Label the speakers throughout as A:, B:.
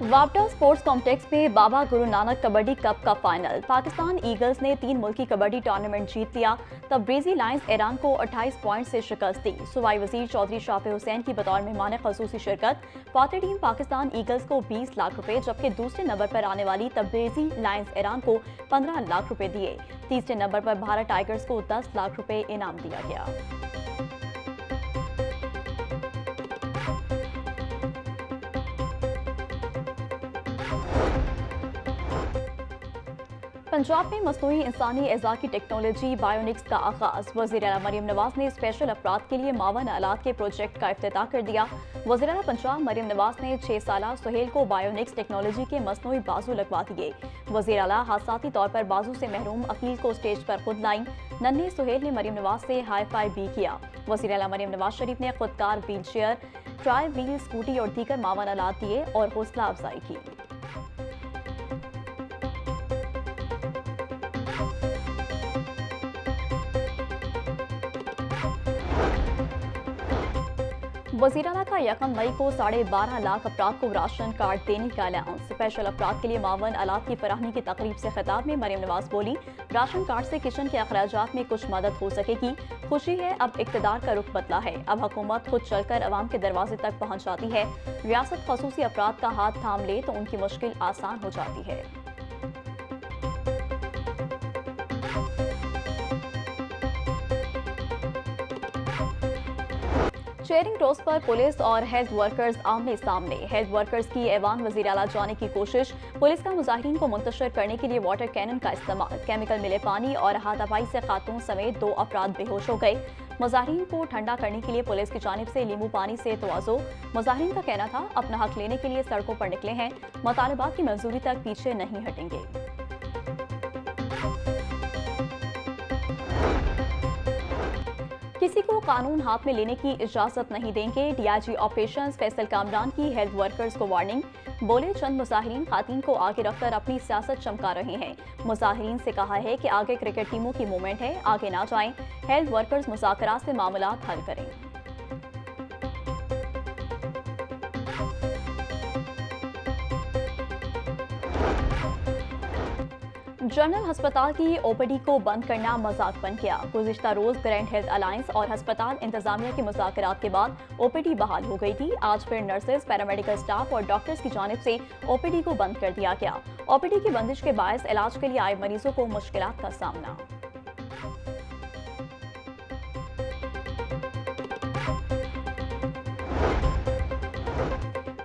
A: वापडा sports complex में Baba Guru Nanak kabaddi cup का final. Pakistan eagles ने 3 मुल्की कबड्डी टूर्नामेंट जीत लिया। तब्रेज़ी लायंस ईरान को 28 पॉइंट से शिकस्त दी। सूबाई वजीर चौधरी शाफी हुसैन की बतौर मेहमान खसूसी शिरकत। फातह टीम पाकिस्तान ईगल्स को 20 लाख रुपए, जबकि दूसरे नंबर पर आने वाली तब्रेज़ी लायंस ईरान को 15 लाख रुपए दिए। तीसरे नंबर पर भारत टाइगर्स को 10 लाख रुपए इनाम दिया गया। पंजाब में मसनूई इंसानी एज़ा की टेक्नोलॉजी बायोनिक्स का आगाज। वज़ीर आला मरियम नवाज ने स्पेशल अफराद के लिए मावन आलात के प्रोजेक्ट का इफ्तिताह कर दिया। वज़ीर आला पंजाब मरियम नवाज ने 6 साला सुहेल को बायोनिक्स टेक्नोलॉजी के मसनूई बाजू लगवा दिए। वज़ीर आला हादसाती तौर पर बाजू से महरूम अकील को स्टेज पर खुद लाईं। नन्हे सुहेल ने मरियम नवाज से हाई फाई भी किया। वज़ीर आला मरियम नवाज शरीफ ने खुदकार wheelchair, tri wheel scooty और दीगर मावन आलात दिए और हौसला अफजाई की। वज़ीर आला का 1 मई को 12.5 लाख अफराद को राशन कार्ड देने का ऐलान। स्पेशल अफराद के लिए मावन आलात की फराहमी की तकरीब से खिताब में मरियम नवाज बोली, राशन कार्ड से किचन के अखराजात में कुछ मदद हो सकेगी। खुशी है, अब इक़्तिदार का रुख बदला है। अब हुकूमत खुद चलकर अवाम के दरवाजे तक पहुँच जाती है। रियासत खसूसी अफराद का हाथ थाम ले तो उनकी मुश्किल आसान हो जाती है। शेयरिंग रोज पर पुलिस और हेल्थ वर्कर्स आमने सामने। हेल्थ वर्कर्स की ऐवान वज़ीर आला जाने की कोशिश। पुलिस का मुजाहिरीन को मुंतशिर करने के लिए वाटर कैनन का इस्तेमाल। केमिकल मिले पानी और हाथापाई से खातून समेत 2 अफराद बेहोश हो गए। मुजाहिरीन को ठंडा करने के लिए पुलिस की जानिब से नींबू पानी से तवाज़ो। मुजाहिरीन का कहना था अपना हक लेने के लिए सड़कों पर निकले हैं, मुतालबात की मंजूरी तक पीछे नहीं हटेंगे। किसी को कानून हाथ में लेने की इजाजत नहीं देंगे। डीआईजी ऑपरेशंस फैसल कामरान की हेल्थ वर्कर्स को वार्निंग। बोले, चंद मुजाहिरीन खातून को आगे रखकर अपनी सियासत चमका रहे हैं। मुजाहिरीन से कहा है कि आगे क्रिकेट टीमों की मूवमेंट है, आगे ना जाएं। हेल्थ वर्कर्स मुज़ाकरात से मामलात हल करें। जनरल हस्पताल की ओपीडी को बंद करना मजाक बन गया। गुज़िश्ता रोज ग्रैंड हेल्थ अलायंस और हस्पताल इंतजामिया के मुज़ाकरात के बाद ओपीडी बहाल हो गई थी। आज फिर नर्सेज, पैरामेडिकल स्टाफ और डॉक्टर्स की जानिब से ओपीडी को बंद कर दिया गया। ओपीडी की बंदिश के बायस इलाज के लिए आए मरीजों को मुश्किलात का सामना।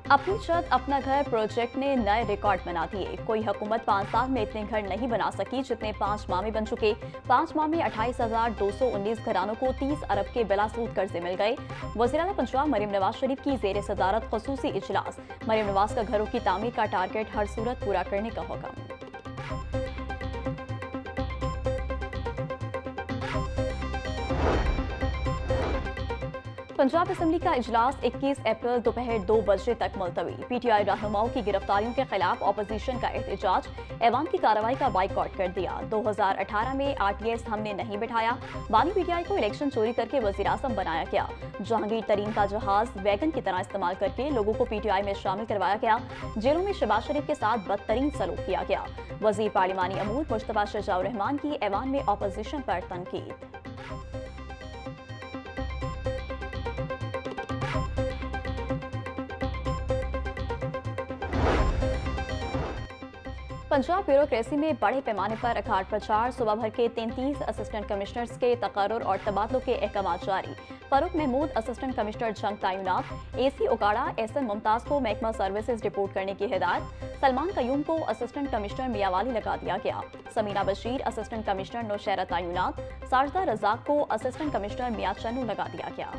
A: अपनी छत अपना घर प्रोजेक्ट ने नए रिकॉर्ड बना दिए। कोई हुकूमत 5 साल में इतने घर नहीं बना सकी जितने 5 माह में बन चुके। 5 माह में 28,219 घरानों को 30 अरब के बिलासूद कर्जे मिल गए। वज़ीर आला पंजाब मरियम नवाज शरीफ की ज़ेर सदारत खसूसी इजलास। मरियम नवाज का घरों की तामीर का टारगेट हर सूरत पूरा करने का हुक्म। पंजाब असम्बली का इजलास 21 अप्रैल दोपहर 2 बजे तक मुलतवी। पीटीआई रहनुमाओं की गिरफ्तारियों के खिलाफ अपोजिशन का एहतजाज। ऐवान की कार्रवाई का बाइकआउट कर दिया। 2018 में आरटीएस हमने नहीं बिठाया। बानी पीटीआई को इलेक्शन चोरी करके वज़ीर आज़म बनाया गया। जहांगीर तरीन का जहाज वैगन की तरह इस्तेमाल करके लोगों को पीटीआई में शामिल करवाया गया। जेलों में शहबाज शरीफ के साथ बदतरीन सलूक किया गया। वज़ीर पार्लिमानी अमूर मुश्तबा शजाउर रहमान की ऐवान में अपोजिशन पर तनकीद। पंजाब ब्यूरोक्रेसी में बड़े पैमाने पर अखाड़ प्रचार। सुबह भर के 33 असिस्टेंट कमिश्नर्स के तकर्रुर और तबादलों के अहकाम जारी। फारूक महमूद असिस्टेंट कमिश्नर जंग तैनात। एसी उकाड़ा एसएन मुमताज को महकमा सर्विसेज रिपोर्ट करने की हिदायत। सलमान कयूम को असिस्टेंट कमिश्नर मियावाली लगा दिया गया। समीना बशीर असिस्टेंट कमिश्नर नौशहरा तैनात। साजदा रजाक को असिस्टेंट कमिश्नर मियां चन्नू लगा दिया गया।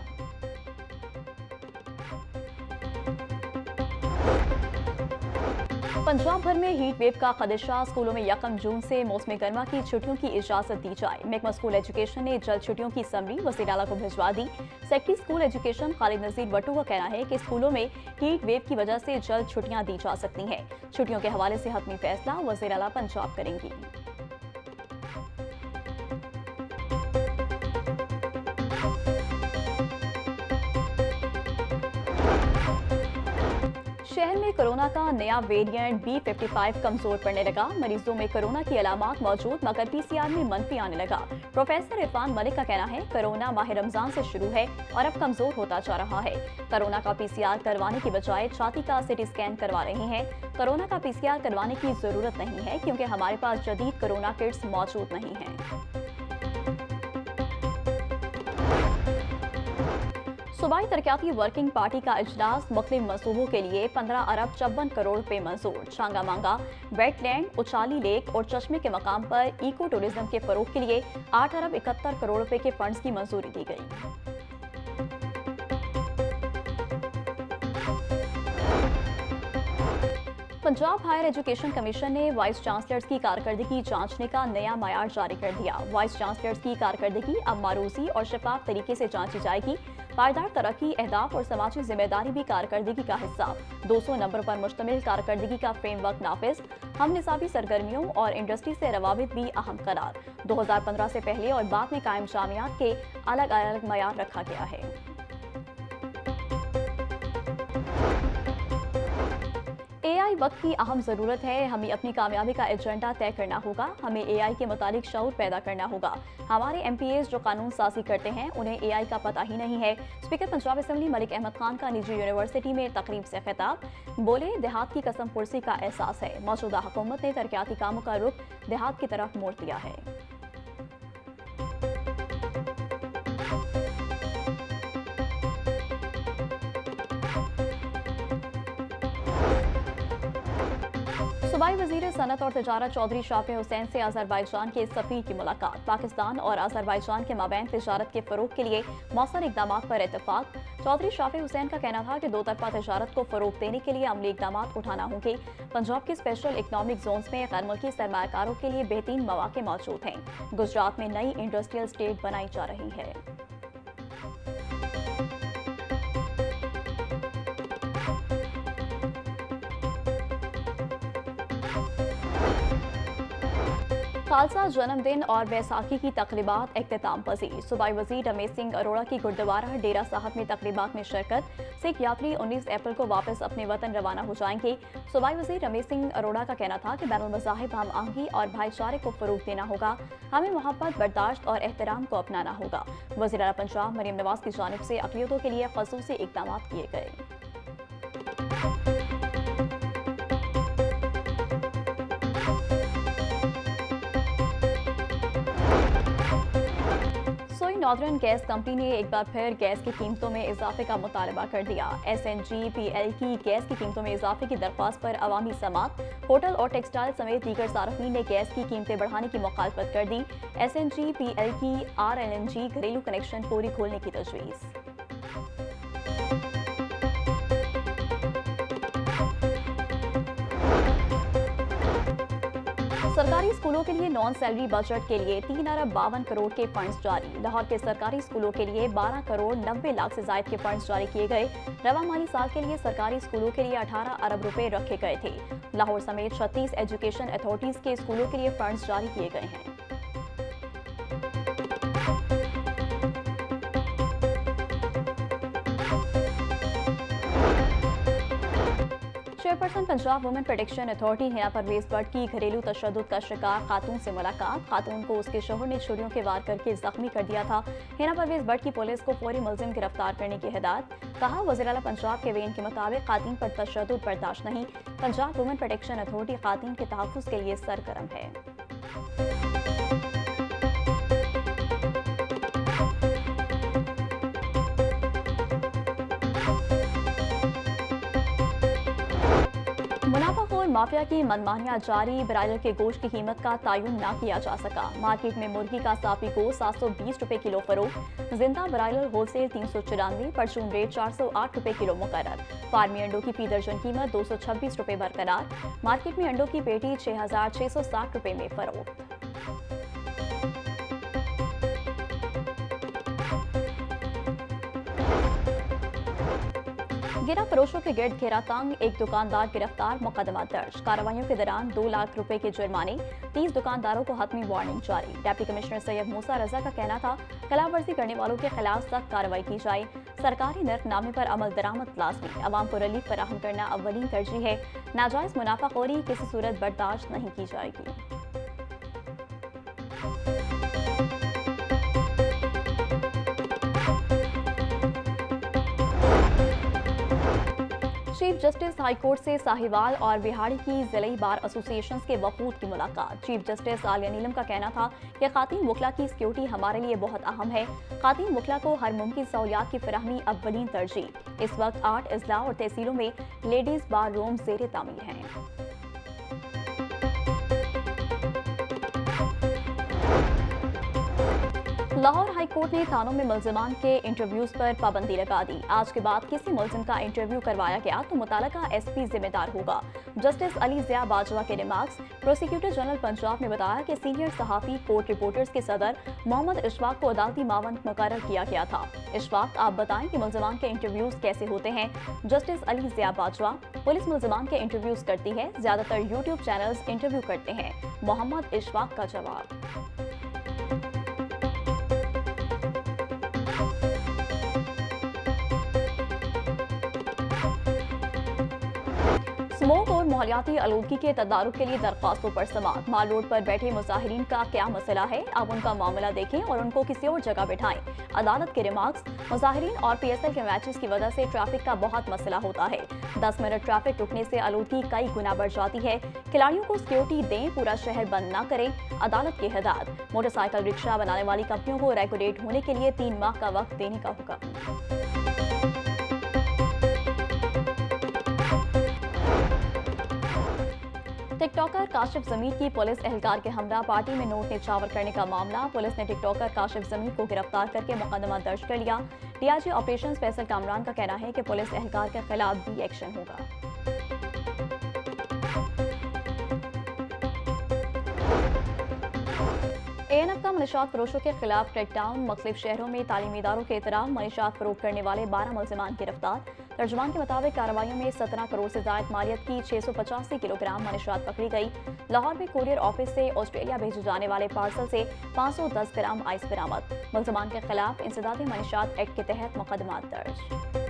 A: पंजाब भर में हीट वेव का खदशा। स्कूलों में 1 जून से मौसम गर्मा की छुट्टियों की इजाजत दी जाए। महकमा स्कूल एजुकेशन ने जल्द छुट्टियों की समरी वज़ीर आला को भिजवा दी। सेक्रेटरी स्कूल एजुकेशन खालिद नज़ीर वट्टू का कहना है कि स्कूलों में हीट वेव की वजह से जल्द छुट्टियां दी जा सकती हैं। छुट्टियों के हवाले से हतमी फैसला वज़ीर आला पंजाब करेंगी। शहर में कोरोना का नया वेरिएंट B55 कमजोर पड़ने लगा। मरीजों में कोरोना की अलामात मौजूद मगर PCR में मनफी आने लगा। प्रोफेसर इरफान मलिक का कहना है कोरोना माह रमजान से शुरू है और अब कमजोर होता जा रहा है। कोरोना का PCR करवाने की बजाय छाती का सिटी स्कैन करवा रहे हैं। कोरोना का PCR करवाने की जरूरत नहीं है क्योंकि हमारे पास जदीद कोरोना किट्स मौजूद नहीं है। सूबाई तरक्याती वर्किंग पार्टी का इजलास मुख्तलिफ मनसूबों के लिए 15 अरब 54 करोड़ रुपए मंजूर। छांगा मांगा, वेटलैंड, उचाली लेक और चश्मे के मकाम पर इको टूरिज्म के फरोग के लिए 8 अरब 71 करोड़ रुपए के फंड्स की मंजूरी दी गई। पंजाब हायर एजुकेशन कमीशन ने वाइस चांसलर्स की कारकर्दगी जांचने का नया मयार जारी कर दिया। वाइस चांसलर्स की कारकर्दगी अब मारूसी और शफाफ तरीके से जांची जाएगी। पायदार तरक्की, अहदाफ और समाजी जिम्मेदारी भी कारकर्दगी का हिस्सा। 200 नंबर पर मुश्तमिल कारकर्दगी का फ्रेमवर्क नाफिज। हम निसाबी सरगर्मियों और इंडस्ट्री से रवाबित भी अहम करार। 2015 से पहले और बाद में कायम जामियात के अलग अलग मयार रखा गया है। AI वक्त की अहम ज़रूरत है। हमें अपनी कामयाबी का एजेंडा तय करना होगा। हमें AI के मुतालिक शऊर पैदा करना होगा। हमारे MPAs जो कानून साजी करते हैं उन्हें AI का पता ही नहीं है। स्पीकर पंजाब असम्बली मलिक अहमद खान का निजी यूनिवर्सिटी में तकरीब से खिताब। बोले, देहात की कसम पुरसी का एहसास है। मौजूदा हुकूमत ने तरक्याती कामों का रुख देहात की तरफ मोड़ दिया है। सूबाई वजीर सनत और तजारत चौधरी शाफिया हुसैन से अजरबैजान के सफीर की मुलाकात। पाकिस्तान और अजरबैजान के माबैन तजारत के फरोग के लिए मौसर इकदाम पर इतफाक। चौधरी शाफिया हुसैन का कहना था कि दो तरफा तजारत को फरोग देने के लिए अमली इकदाम उठाना होंगे। पंजाब के स्पेशल इकनॉमिक जोन्स में गैर मुल्की सरमायाकारों के लिए बेहतरीन मौके मौजूद हैं। गुजरात में नई इंडस्ट्रियल स्टेट बनाई जा रही है। खालसा जन्मदिन और बैसाखी की तकरीबात इख्तिताम पजीर। सूबाई वजीर रमेश सिंह अरोड़ा की गुरुद्वारा डेरा साहब में तकरीबात में शिरकत। सिख यात्री 19 अप्रैल को वापस अपने वतन रवाना हो जाएंगे। सूबाई वजीर रमेश सिंह अरोड़ा का कहना था कि बैनुल मज़ाहिब हम आहंगी और भाईचारे को फरोग देना होगा। हमें मोहब्बत, बर्दाश्त और एहतराम को अपनाना होगा। वज़ीर आला पंजाब मरीम नवाज की जानिब से अक़लियतों के लिए ख़ुसूसी इक़दाम किए गए। नॉर्दर्न गैस कंपनी ने एक बार फिर गैस की कीमतों में इजाफे का मुतालबा कर दिया। SNG-PL की गैस की कीमतों में इजाफे की दरख्वास्त पर अवामी समात। होटल और टेक्सटाइल समेत दीगर सार्फिन ने गैस की कीमतें बढ़ाने की मुखालफत कर दी। SNG-PL की RLNG घरेलू कनेक्शन फौरी खोलने की तजवीज़। सरकारी स्कूलों के लिए नॉन सैलरी बजट के लिए 3 अरब 52 करोड़ के फंड्स जारी। लाहौर के सरकारी स्कूलों के लिए 12 करोड़ 90 लाख से जायद के फंड्स जारी किए गए। रवा माली साल के लिए सरकारी स्कूलों के लिए 18 अरब रुपए रखे गए थे। लाहौर समेत 36 एजुकेशन अथॉरिटीज के स्कूलों के लिए फंड्स जारी किए गए हैं। Chairperson Punjab women protection authority Hina Parvez Bhatt की घरेलू तशद्दुद का शिकार खातून से मुलाकात। खातून को उसके शोहर ने छुरियों के वार करके जख्मी कर दिया था। हिना परवेज भट्ट की पुलिस को फौरी मुलजिम गिरफ्तार करने की हिदायत। कहा, वज़ीर आला पंजाब के वेन के मुताबिक खातून पर तशद्दुद बर्दाश्त नहीं। पंजाब वुमेन प्रोटेक्शन अथॉरिटी खातून के तहफ़्फ़ुज़ के लिए सरगर्म है। मुनाफाखोर माफिया की मनमानियां जारी। ब्रायलर के गोश्त की कीमत का तयन न किया जा सका। मार्केट में मुर्गी का साफी गोश्त 720 रुपए किलो फरोख्त। जिंदा ब्रायलर होलसेल 394, परचून रेट 408 रुपए किलो मुकर्रर। फार्मी अंडों की फी दर्जन कीमत 226 रुपए बरकरार। मार्केट में अंडों की पेटी 6660 रुपए में फरोख्त। गिरा फरोशों के गिर्द घेरा तंग, एक दुकानदार गिरफ्तार, मुकदमा दर्ज। कार्रवाइयों के दौरान 2 लाख रुपए के जुर्माने, 30 दुकानदारों को हतमी वार्निंग जारी। डिप्टी कमिश्नर सैयद मूसा रजा का कहना था खिलाफवर्जी करने वालों के खिलाफ सख्त कार्रवाई की जाए। सरकारी नर्कनामे पर अमल दरामद लाजमी, अवाम को रिलीफ फराहम करना अव्वलीन तरजीह है। नाजायज मुनाफाखोरी किसी सूरत बर्दाश्त नहीं की जाएगी। चीफ जस्टिस हाई कोर्ट से साहिवाल और बिहाड़ी की जिले बार एसोसिएशन के वफूद की मुलाकात। चीफ जस्टिस आलिया नीलम का कहना था कि खातीन वकला की सिक्योरिटी हमारे लिए बहुत अहम है। खातीन वकला को हर मुमकिन सहूलियात की फराहमी अव्वलीन तरजीह। इस वक्त 8 अजला और तहसीलों में लेडीज बार रूम जेर तामीर हैं। लाहौर हाई कोर्ट ने थानों में मुलजमान के इंटरव्यूज पर पाबंदी लगा दी। आज के बाद किसी मुलजिम का इंटरव्यू करवाया गया तो मुतालका एसपी जिम्मेदार होगा। जस्टिस अली ज़िया बाजवा के रिमार्क्स। प्रोसिक्यूटर जनरल पंजाब ने बताया कि सीनियर सहाफ़ी कोर्ट रिपोर्टर्स के सदर मोहम्मद इशफाक को अदालती मावन मुकर्रर किया गया था। इशफाक, आप बताएं कि मुलजमान के इंटरव्यूज कैसे होते हैं। जस्टिस अली ज़िया बाजवा, पुलिस मुलजमान के इंटरव्यूज करती है, ज्यादातर यूट्यूब चैनल्स इंटरव्यू करते हैं। मोहम्मद इशफाक का जवाब। स्मोक और माहौलियाती आलूदगी के तदारुक के लिए दरख्वास्तों पर समाअत। माल रोड पर बैठे मुजाहिरीन का क्या मसला है, आप उनका मामला देखें और उनको किसी और जगह बिठाएं। अदालत के रिमार्क्स। मुजाहिरीन और PSL के मैचेस की वजह से ट्रैफिक का बहुत मसला होता है। 10 मिनट ट्रैफिक रुकने से आलूदगी कई गुना बढ़ जाती है। खिलाड़ियों को सिक्योरिटी दें, पूरा शहर बंद न करें। अदालत की हिदायत। मोटरसाइकिल रिक्शा बनाने वाली कंपनियों को रेगुलेट होने के लिए 3 माह का वक्त देने का हुक्म। टिकटॉकर काशिफ जमीर की पुलिस एहलकार के हमरा पार्टी में नोट निछावर करने का मामला। पुलिस ने टिकटॉकर काशिफ जमीर को गिरफ्तार करके मुकदमा दर्ज कर लिया। DIG ऑपरेशन फैसल कामरान का कहना है कि पुलिस एहलकार के खिलाफ भी एक्शन होगा। ANF का मनीशात फरोशों के खिलाफ क्रैकडाउन। मुख्तलिफ शहरों में तालीमी इदारों के एहतराम मनीशात फरोख करने वाले 12 मुलजिमान गिरफ्तार। तर्जुमान के मुताबिक कार्रवाइयों में 17 करोड़ से जायद मालियत की 685 किलोग्राम मनीशात पकड़ी गई। लाहौर में कोरियर ऑफिस से ऑस्ट्रेलिया भेजे जाने वाले पार्सल से 510 ग्राम आइस बरामद। मुलजिमान के खिलाफ इंसदाद मनीशात एक्ट के तहत मुकदमा दर्ज।